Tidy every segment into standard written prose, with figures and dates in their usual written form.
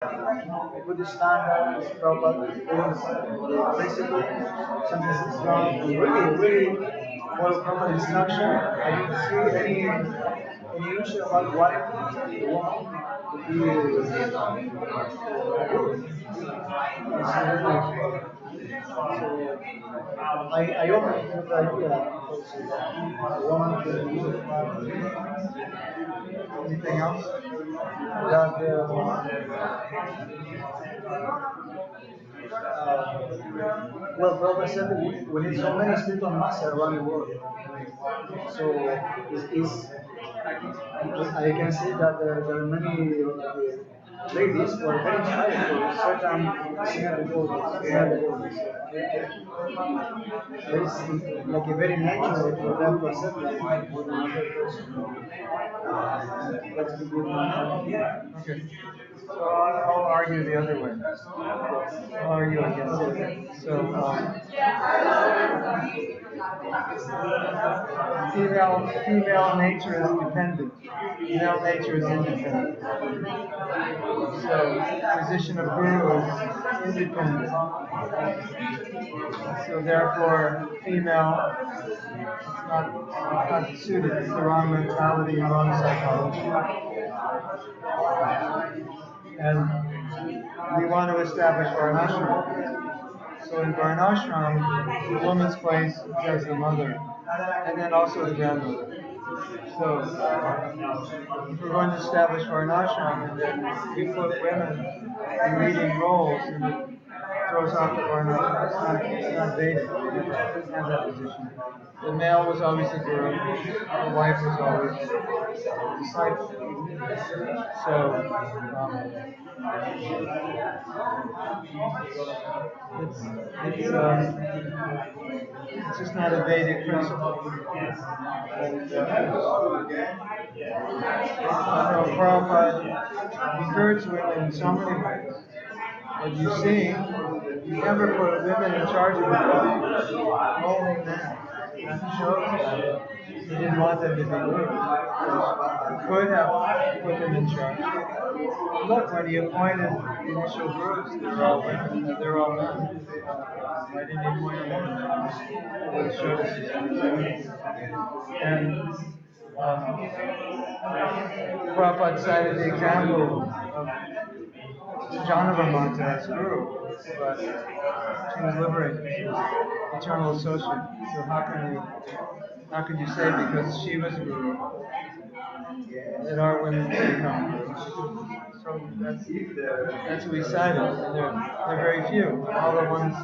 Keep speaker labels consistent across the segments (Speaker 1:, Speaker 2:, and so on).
Speaker 1: Buddhist standards, Prabhupada is basically something is wrong. Really, really well proper instruction. I didn't see any issue about why the woman would be good. It's really so I opened with the idea also that the woman can be good. Anything else? That well, Prabhupada said that we need so many spiritual masters around the world. So I can see that there are many ladies who are very inspired for certain singer devotees. There is like a very natural for them to accept that more than another person. Let's begin.
Speaker 2: Okay. So I'll argue the other way. I'll argue against it. So female nature is dependent. Male nature is independent. So position of guru is independent. So therefore, female not suited. It's the wrong mentality and wrong psychology. And we want to establish varnashram. So in varnashram, the woman's place is as the mother, and then also the grandmother. So if we're going to establish varnashram, and then we put women in leading roles, and it throws off the varnashram. It's not Vedic. It doesn't have that position. The male was always the guru. The wife was always the disciple. So it's it's it's just not a Vedic principle. And Prabhupada encouraged women in so many ways. But you see, he never put women in charge of the only men. That shows that he didn't want them to be gurus. He could have put them in charge. Look, when he appointed the initial groups, they're all women, they're all men. Why didn't he appoint a woman? It would have showed us his sincerity. And Prabhupada cited the example of Janava Mata as guru, but she was liberated. She was eternal associate. So how can you say because she was a guru that our women can become gurus? So that's what we cited, and they're very few. All the ones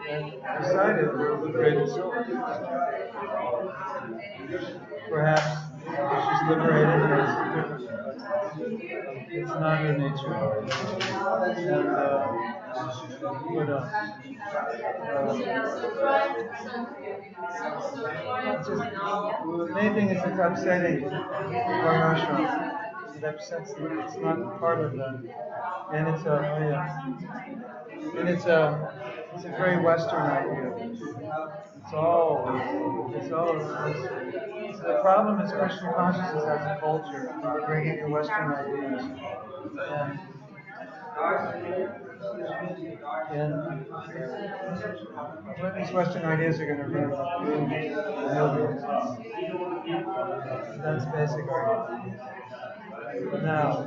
Speaker 2: that we cited were liberated souls. Perhaps if she's liberated, that's different. But it's not her nature. And what else? The main thing is it's upsetting Varnashram. It upsets them. It's not part of them. And it's a it's a very Western idea. So the problem is Krishna consciousness as a culture. We're bringing in Western ideas. And and what these Western ideas are going to ruin the yogis. That's basic argument. Now,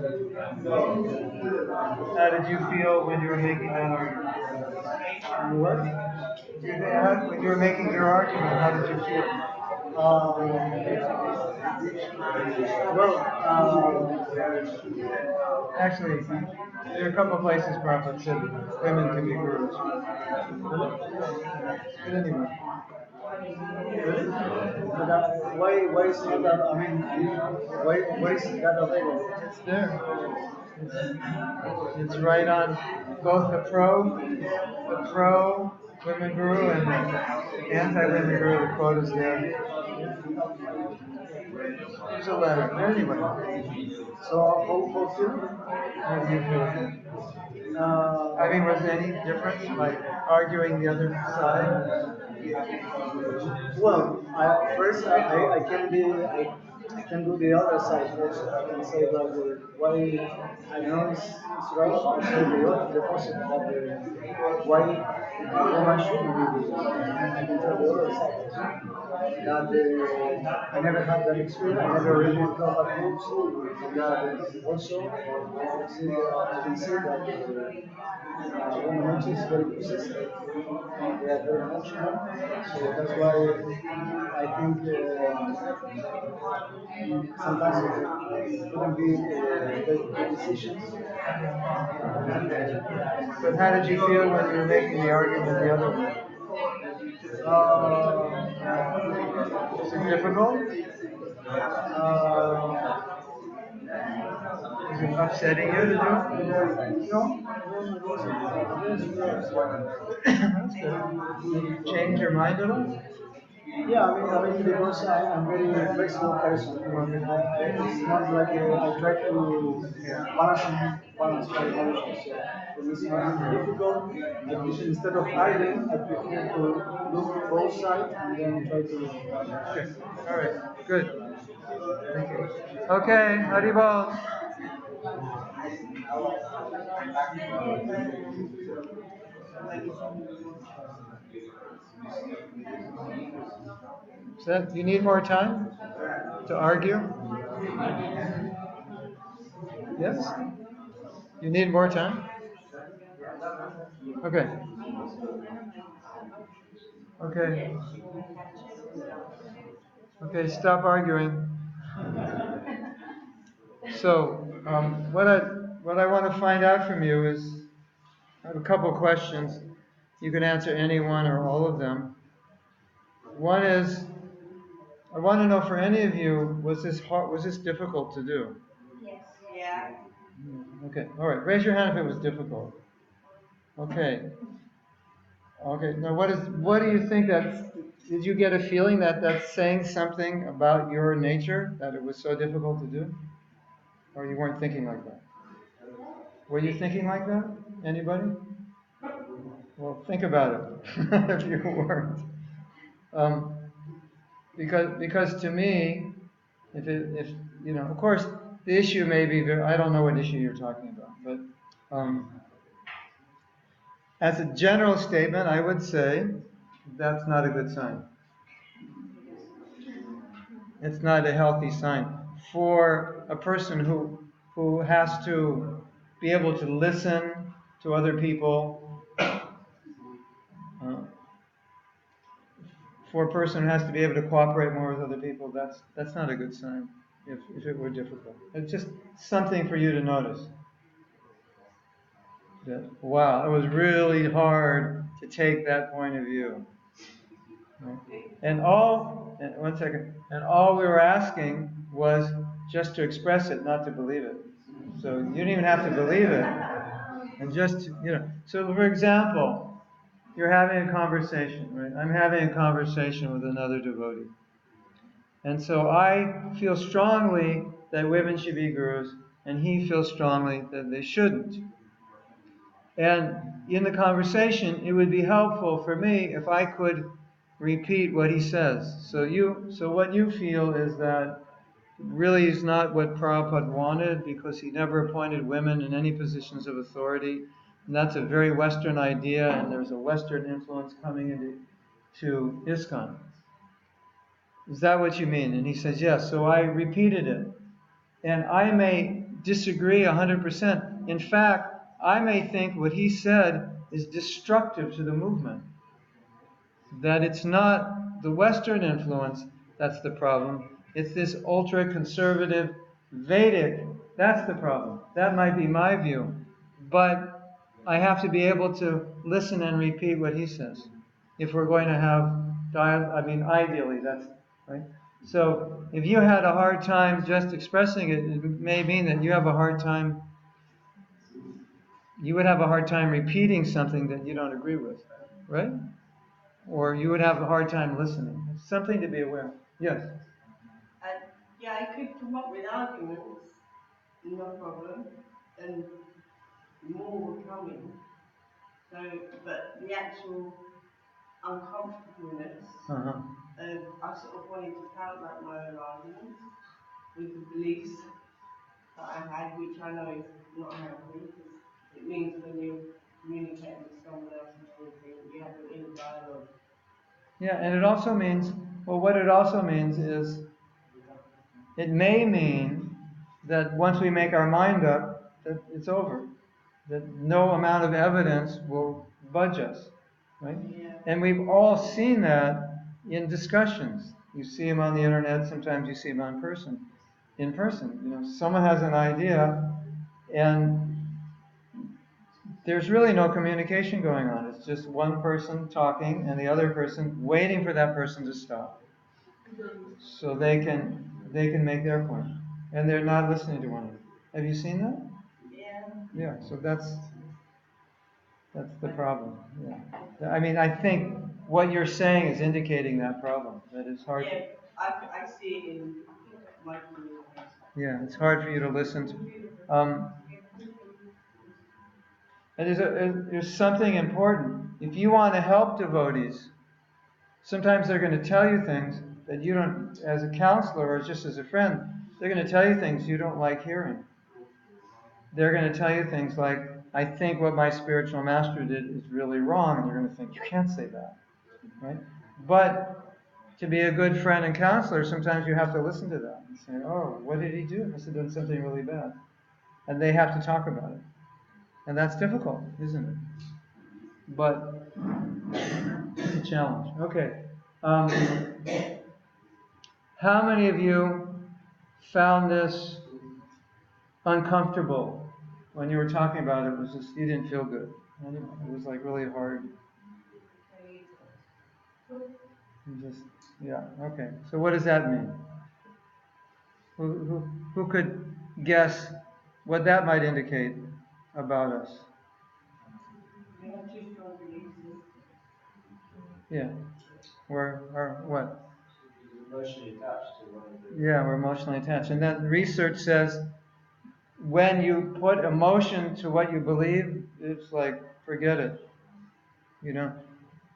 Speaker 2: how did you feel when you were making that argument?
Speaker 1: What?
Speaker 2: When you were making your argument, how did you feel?
Speaker 1: Well,
Speaker 2: Actually, there are a couple of places Prabhupada said women can be gurus. But anyway,
Speaker 1: really? But why is it that, I mean, why is that available?
Speaker 2: it's there. It's right on both the pro women guru and the anti women guru. The quote is there. There's a letter. But anyway,
Speaker 1: So how feel?
Speaker 2: how do you feel? I mean, was there any difference by arguing the other side?
Speaker 1: Well, first I can be I can do the other side also. I can say that why I know it's wrong. I say the opposite that why a woman shouldn't be this. I can tell the other side also. That I never had that experience. I never read in Prabhupada books. That also I can see that women nature is very possessive. They are very emotional. So that's why I think sometimes it couldn't be take decisions.
Speaker 2: But how did you feel when you were making the argument the other way? Was it difficult?
Speaker 1: Uh,
Speaker 2: Was it upsetting you to do it?
Speaker 1: no, it wasn't. Yes, we are.
Speaker 2: That's good. Did you change your mind at all?
Speaker 1: Yeah, because I'm very flexible person. It's not like I try to
Speaker 2: Yeah.
Speaker 1: balance my emotions. So for me, it's not difficult. Instead of arguing, I prefer to look both sides and then try to.
Speaker 2: Okay. All right. Good. Thank you. Okay, Haribol. So you need more time to argue? Yes? You need more time? Okay. Okay. Okay, stop arguing. So, what I want to find out from you is I have a couple of questions. You can answer any one or all of them. One is I want to know for any of you was this difficult to do? Okay. All right. Raise your hand if it was difficult. Okay. Okay. Now, what do you think that? Did you get a feeling that that's saying something about your nature that it was so difficult to do, or you weren't thinking like that? Were you thinking like that? Anybody? Well, think about it if you weren't. Um, because to me, if of course, the issue may be I don't know what issue you're talking about, but as a general statement, I would say that's not a good sign. It's not a healthy sign for a person who has to be able to listen to other people. For a person who has to be able to cooperate more with other people, that's not a good sign. If it were difficult, it's just something for you to notice. That, wow, it was really hard to take that point of view. Right? And 1 second, and all we were asking was just to express it, not to believe it. So you didn't even have to believe it, and just So for example, you're having a conversation, right? I'm having a conversation with another devotee, and so I feel strongly that women should be gurus, and he feels strongly that they shouldn't. And in the conversation, it would be helpful for me if I could repeat what he says. So what you feel is that really is not what Prabhupada wanted because he never appointed women in any positions of authority. And that's a very Western idea, and there's a Western influence coming into ISKCON. Is that what you mean? And he says, yes. So I repeated it. And I may disagree 100%. In fact, I may think what he said is destructive to the movement. That it's not the Western influence that's the problem. It's this ultra-conservative Vedic. That's the problem. That might be my view. But I have to be able to listen and repeat what he says. If we're going to have ideally, that's right. So if you had a hard time just expressing it, it may mean that you would have a hard time repeating something that you don't agree with, right? Or you would have a hard time listening. It's something to be aware of. Yes.
Speaker 3: I could come up with arguments, no problem, and more were coming. So, but the actual uncomfortableness,
Speaker 2: Uh-huh.
Speaker 3: I sort of wanted to counteract my own arguments. with the beliefs that I had, which I know is not healthy. It means when you communicate with someone else and anything, you have an inner dialogue.
Speaker 2: Yeah, and it also means, well, what it also means is, it may mean that once we make our mind up, that it's over. That no amount of evidence will budge us, right?
Speaker 3: Yeah.
Speaker 2: And we've all seen that in discussions. You see them on the internet, sometimes you see them in person. You know, someone has an idea, and there's really no communication going on. It's just one person talking and the other person waiting for that person to stop, so they can make their point, and they're not listening to one another. Have you seen that?
Speaker 3: Yeah.
Speaker 2: Yeah. So that's the problem. Yeah. I mean, I think what you're saying is indicating that problem. That it's hard.
Speaker 3: Yeah, I see it in my communication.
Speaker 2: Yeah, it's hard for you to listen to. And there's something important. If you want to help devotees, sometimes they're going to tell you things that you don't, as a counselor or just as a friend, they're going to tell you things you don't like hearing. They're going to tell you things like, I think what my spiritual master did is really wrong. And you're going to think, you can't say that, right? But to be a good friend and counselor, sometimes you have to listen to that and say, oh, what did he do? He must have done something really bad. And they have to talk about it. And that's difficult, isn't it? But it's a challenge. Okay. How many of you found this uncomfortable when you were talking about it? It was just, you didn't feel good. It was like really hard. You just, yeah, okay. So what does that mean? Who could guess what that might indicate about us?
Speaker 3: You have two strong beliefs.
Speaker 2: Yeah. We're what?
Speaker 1: Emotionally attached to one of the.
Speaker 2: Yeah, we're emotionally attached. And that research says when you put emotion to what you believe, it's like, forget it. You know,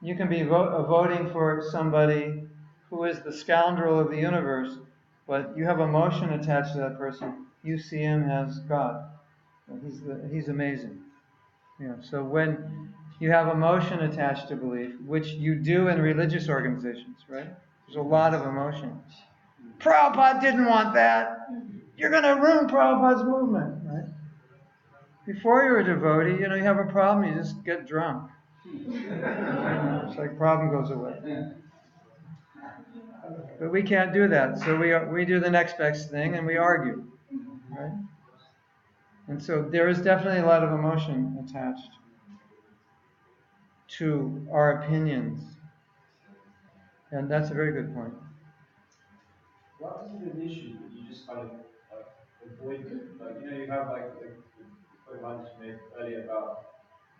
Speaker 2: you can be voting for somebody who is the scoundrel of the universe, but you have emotion attached to that person. You see him as God. He's amazing. Yeah. So when you have emotion attached to belief, which you do in religious organizations, right? There's a lot of emotion. Prabhupada didn't want that. You're going to ruin Prabhupada's movement, right? Before you're a devotee, you have a problem, you just get drunk. It's like problem goes away. But we can't do that, so we do the next best thing and we argue, right? And so there is definitely a lot of emotion attached to our opinions, and that's a very good point.
Speaker 1: What is an issue that you just kind of like avoid it? Like you have like the point Manoj made earlier about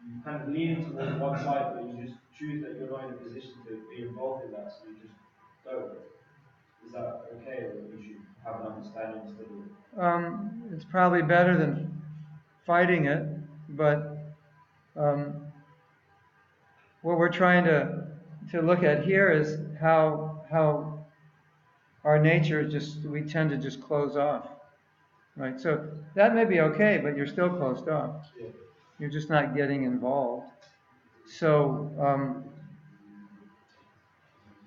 Speaker 1: you kind of lean towards one side, but you just choose that you're not in a position to be involved in that, so you just don't. Is that okay, or you should have an understanding instead of?
Speaker 2: It's probably better than fighting it, but what we're trying to look at here is how our nature we tend to just close off, right? So that may be okay, but you're still closed off.
Speaker 1: Yeah.
Speaker 2: You're just not getting involved. So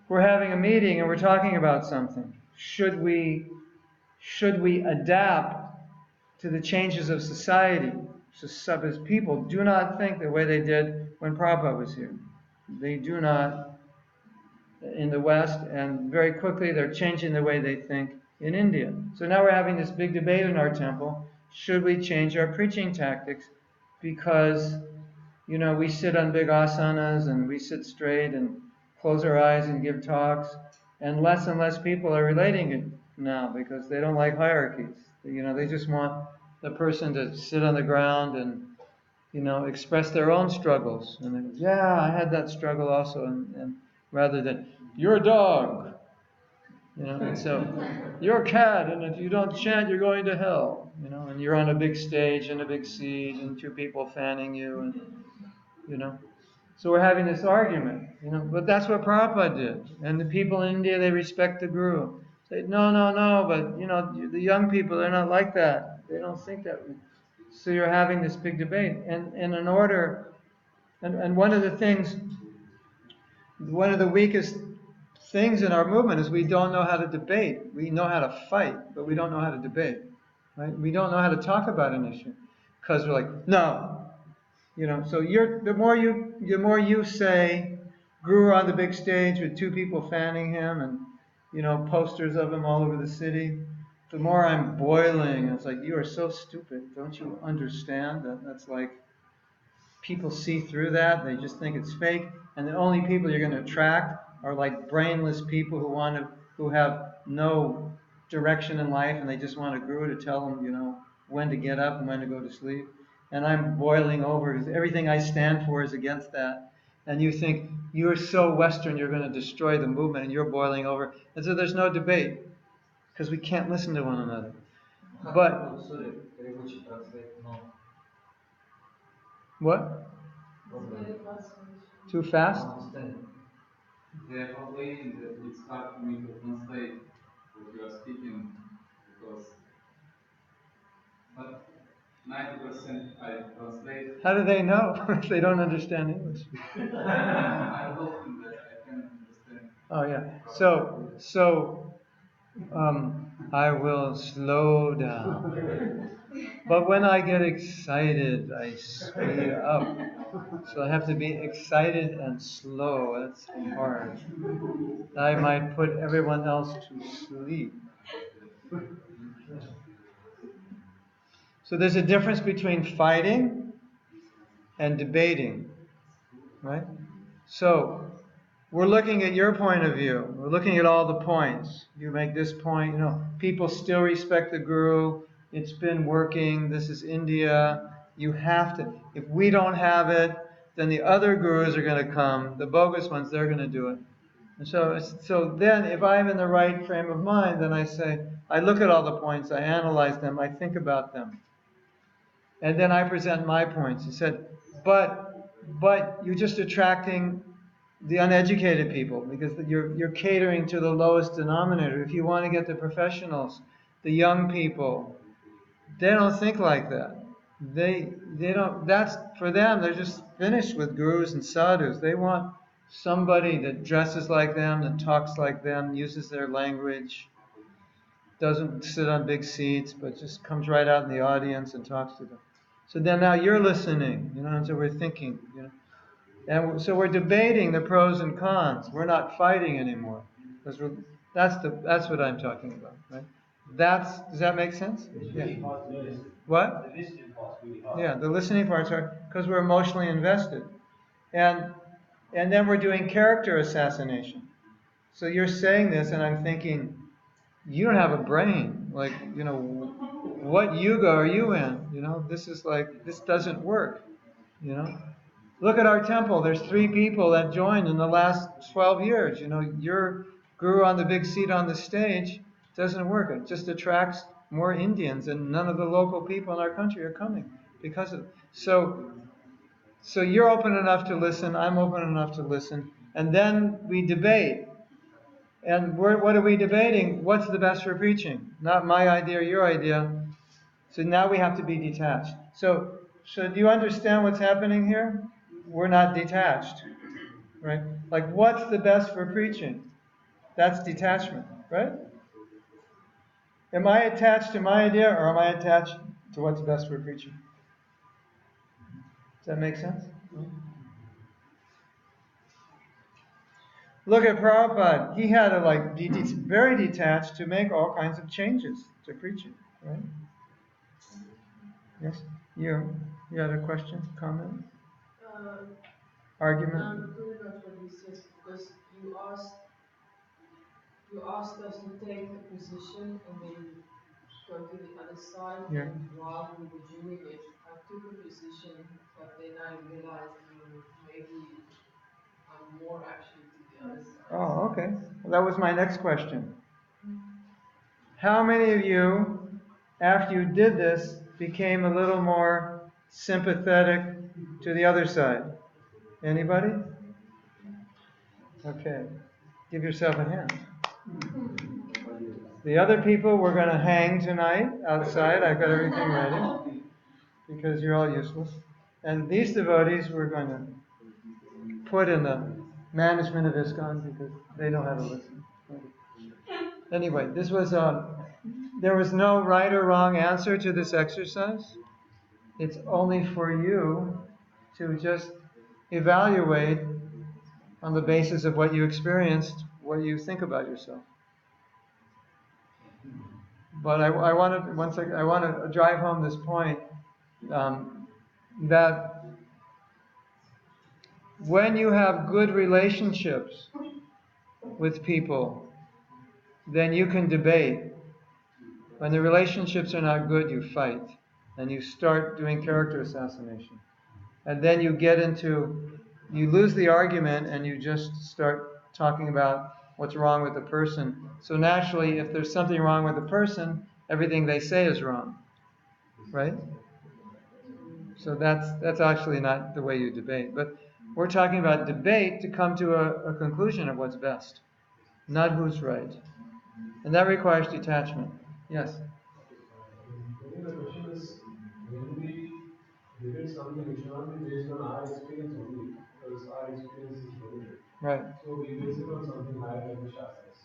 Speaker 2: we're having a meeting and we're talking about something. Should we adapt to the changes of society? So as people do not think the way they did when Prabhupada was here. They do not in the West, and very quickly they're changing the way they think in India. So now we're having this big debate in our temple. Should we change our preaching tactics? Because, we sit on big asanas and we sit straight and close our eyes and give talks, and less people are relating it now because they don't like hierarchies. They just want the person to sit on the ground and, express their own struggles. And they go, yeah, I had that struggle also, and rather than, you're a dog, and so you're a cat, and if you don't chant, you're going to hell, and you're on a big stage and a big seat and two people fanning you, and, so we're having this argument, but that's what Prabhupada did. And the people in India, they respect the Guru. No, no, no, but the young people, they're not like that. They don't think that way. So you're having this big debate. And in order, and one of the weakest things in our movement is we don't know how to debate. We know how to fight, but we don't know how to debate. Right? We don't know how to talk about an issue. Because we're like, no. So the more you say, Guru on the big stage with two people fanning him and posters of him all over the city, the more I'm boiling. It's like, you are so stupid. Don't you understand that that's like people see through that? They just think it's fake, and the only people you're going to attract are like brainless people who have no direction in life, and they just want a guru to tell them, when to get up and when to go to sleep. And I'm boiling over because everything I stand for is against that. And you think you're so Western, you're going to destroy the movement, and you're boiling over. And so there's no debate because we can't listen to one another. But what? Too fast?
Speaker 4: There are ways that it's hard for me to translate what you are speaking because but 90% I translate.
Speaker 2: How do they know if they don't understand English?
Speaker 4: I told them that I can understand.
Speaker 2: Oh yeah. So I will slow down. But when I get excited, I speed up. So I have to be excited and slow. That's hard. I might put everyone else to sleep. So there's a difference between fighting and debating, right? So we're looking at your point of view. We're looking at all the points. You make this point, people still respect the guru. It's been working. This is India. You have to. If we don't have it, then the other gurus are going to come. The bogus ones, they're going to do it. And so then if I'm in the right frame of mind, then I look at all the points, I analyze them, I think about them. And then I present my points. He said, but you're just attracting the uneducated people because you're catering to the lowest denominator. If you want to get the professionals, the young people, they don't think like that. They don't. That's for them. They're just finished with gurus and sadhus. They want somebody that dresses like them, that talks like them, uses their language, doesn't sit on big seats, but just comes right out in the audience and talks to them. So then now you're listening, and so we're thinking, and so we're debating the pros and cons. We're not fighting anymore. That's what I'm talking about, right? Does that make sense? Yeah. What? Yeah, the listening parts are because we're emotionally invested, and then we're doing character assassination. So you're saying this, and I'm thinking, you don't have a brain. Like, what yuga are you in? This doesn't work. Look at our temple. There's 3 people that joined in the last 12 years. Your guru on the big seat on the stage doesn't work. It just attracts more Indians, and none of the local people in our country are coming because of it. So you're open enough to listen. I'm open enough to listen. And then we debate. And what are we debating? What's the best for preaching? Not my idea or your idea. So now we have to be detached. So do you understand what's happening here? We're not detached, right? Like, what's the best for preaching? That's detachment, right? Am I attached to my idea, or am I attached to what's best for preaching? Does that make sense? Look at Prabhupada. He had to be very detached to make all kinds of changes to preaching, right? Yes? You had a question, comment, argument?
Speaker 5: I'm clear about what you said because you asked us to take a position and then go to the other side.
Speaker 2: Yeah.
Speaker 5: And while we were doing it, I took a position, but then I realized maybe I'm more actually to the other side.
Speaker 2: Oh, okay. Well, that was my next question. How many of you, after you did this, became a little more sympathetic to the other side? Anybody? Okay. Give yourself a hand. The other people we're going to hang tonight outside. I've got everything ready because you're all useless. And these devotees we're going to put in the management of ISKCON because they know how to listen. Anyway, this was there was no right or wrong answer to this exercise. It's only for you to just evaluate on the basis of what you experienced, what you think about yourself. But I want to drive home this point that when you have good relationships with people, then you can debate. When the relationships are not good, you fight. And you start doing character assassination. And then you lose the argument and you just start talking about what's wrong with the person. So naturally, if there's something wrong with the person, everything they say is wrong. Right? So that's actually not the way you debate. But we're talking about debate to come to a conclusion of what's best, not who's right. And that requires detachment. Yes?
Speaker 6: I think the question is, when we debate something, it should not be based on our experience only, because our experience is limited.
Speaker 2: Right.
Speaker 6: So we base it on something higher than the Shastras.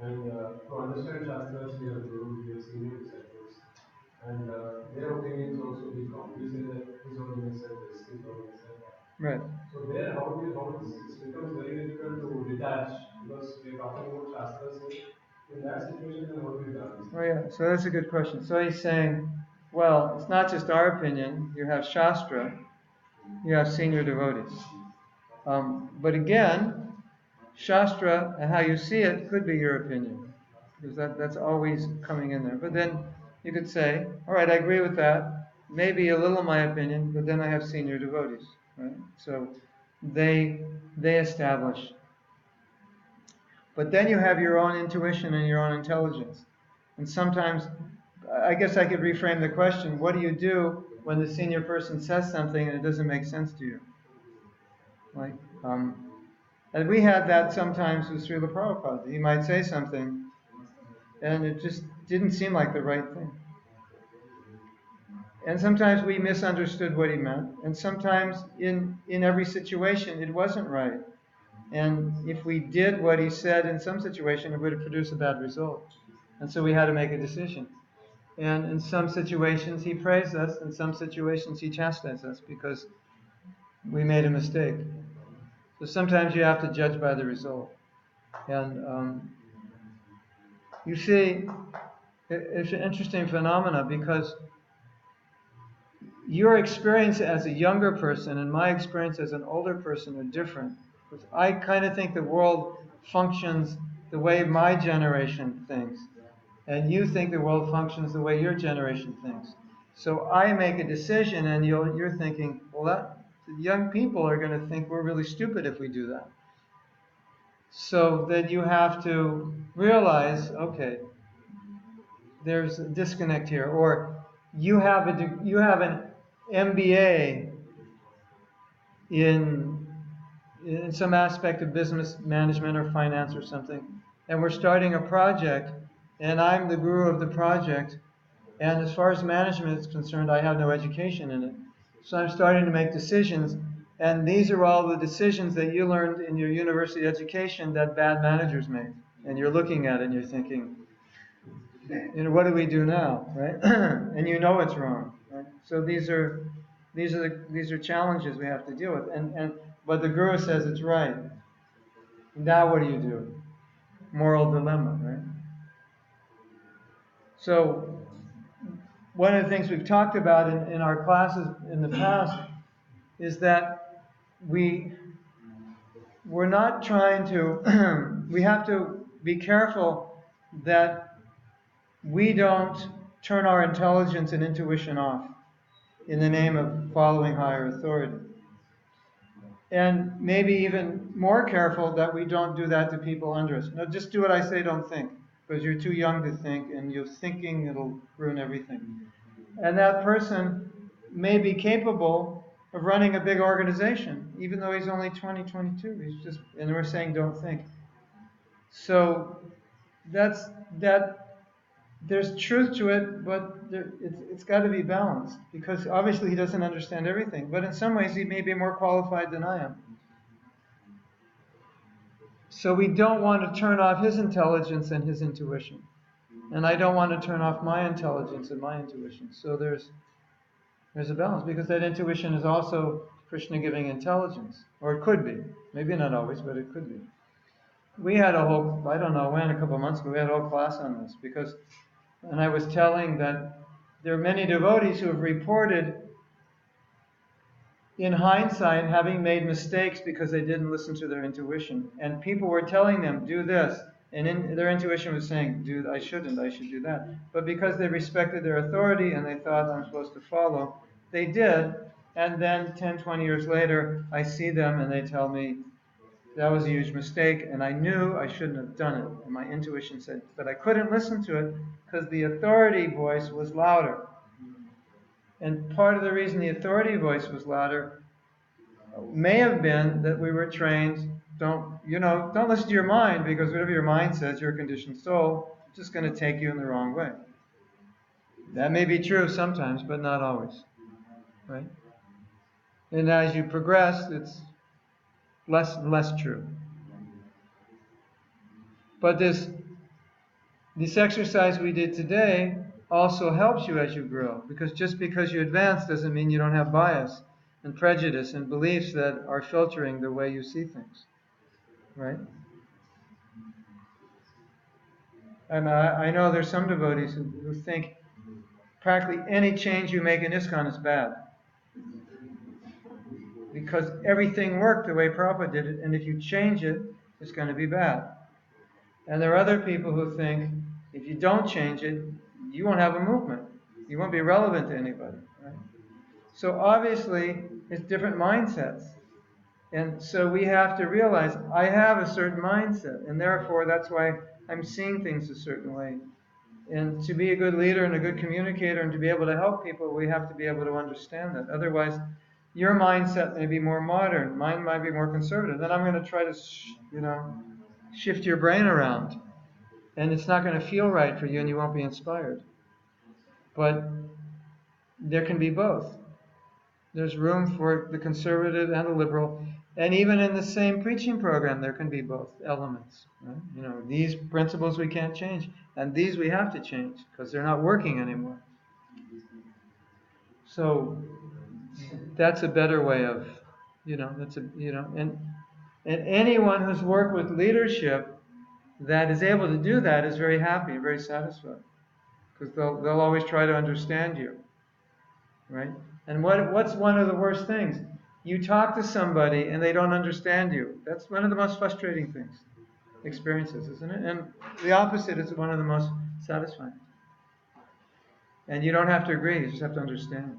Speaker 6: And to understand Shastras, we have gurus, we have senior disciples, and their opinions also we count. We say that his holiness said this, his holiness said that.
Speaker 2: Right.
Speaker 6: So there, it becomes very difficult to detach, because we are talking about Shastras here. In that situation, then what we've done is.
Speaker 2: Oh yeah, so that's a good question. So he's saying, well, it's not just our opinion. You have Shastra, you have senior devotees. But again, Shastra and how you see it could be your opinion, because that's always coming in there. But then you could say, all right, I agree with that. Maybe a little my opinion, but then I have senior devotees, right? So they establish. But then you have your own intuition and your own intelligence. And sometimes, I guess I could reframe the question, what do you do when the senior person says something and it doesn't make sense to you? Like, and we had that sometimes with Srila Prabhupada. He might say something and it just didn't seem like the right thing. And sometimes we misunderstood what he meant. And sometimes in every situation it wasn't right. And if we did what he said in some situation, it would have produced a bad result. And so we had to make a decision. And in some situations, he praised us. In some situations, he chastised us because we made a mistake. So sometimes you have to judge by the result. And you see, it's an interesting phenomena because your experience as a younger person and my experience as an older person are different. I kind of think the world functions the way my generation thinks, and you think the world functions the way your generation thinks. So I make a decision, and you're thinking, well, the young people are going to think we're really stupid if we do that. So then you have to realize, okay, there's a disconnect here, or you have an MBA in some aspect of business management or finance or something, and we're starting a project, and I'm the guru of the project, and as far as management is concerned, I have no education in it. So I'm starting to make decisions, and these are all the decisions that you learned in your university education that bad managers make. And you're looking at it and you're thinking, what do we do now, right? And you know it's wrong, right? So these are challenges we have to deal with. But the guru says it's right. Now what do you do? Moral dilemma, right? So one of the things we've talked about in our classes in the past is that we're not trying to, we have to be careful that we don't turn our intelligence and intuition off in the name of following higher authority. And maybe even more careful that we don't do that to people under us. No, just do what I say, don't think, because you're too young to think, and you're thinking it'll ruin everything. And that person may be capable of running a big organization, even though he's only 20, 22. And we're saying don't think. So that's that. There's truth to it, but it's got to be balanced because obviously he doesn't understand everything. But in some ways, he may be more qualified than I am. So we don't want to turn off his intelligence and his intuition, and I don't want to turn off my intelligence and my intuition. So there's a balance because that intuition is also Krishna giving intelligence, or it could be. Maybe not always, but it could be. We had a whole, I don't know when, a couple of months ago, we had a whole class on this because, and I was telling that there are many devotees who have reported in hindsight having made mistakes because they didn't listen to their intuition. And people were telling them, do this. And their intuition was saying, I shouldn't, I should do that. But because they respected their authority and they thought I'm supposed to follow, they did. And then 10, 20 years later, I see them and they tell me, that was a huge mistake, and I knew I shouldn't have done it. And my intuition said, but I couldn't listen to it because the authority voice was louder. And part of the reason the authority voice was louder may have been that we were trained, don't listen to your mind because whatever your mind says, you're a conditioned soul, it's just going to take you in the wrong way. That may be true sometimes, but not always, right? And as you progress, it's less and less true. But this exercise we did today also helps you as you grow, because just because you advance doesn't mean you don't have bias and prejudice and beliefs that are filtering the way you see things, right? And I know there's some devotees who think practically any change you make in ISKCON is bad, because everything worked the way Prabhupada did it, and if you change it, it's going to be bad. And there are other people who think if you don't change it, you won't have a movement. You won't be relevant to anybody. Right? So obviously, it's different mindsets. And so we have to realize I have a certain mindset, and therefore that's why I'm seeing things a certain way. And to be a good leader and a good communicator and to be able to help people, we have to be able to understand that. Otherwise, your mindset may be more modern, mine might be more conservative. Then I'm going to try to, shift your brain around. And it's not going to feel right for you and you won't be inspired. But there can be both. There's room for the conservative and the liberal. And even in the same preaching program, there can be both elements. Right? These principles we can't change. And these we have to change because they're not working anymore. So that's a better way of, and anyone who's worked with leadership that is able to do that is very happy, very satisfied. Because they'll always try to understand you, right? And what's one of the worst things? You talk to somebody and they don't understand you. That's one of the most frustrating experiences, isn't it? And the opposite is one of the most satisfying. And you don't have to agree, you just have to understand.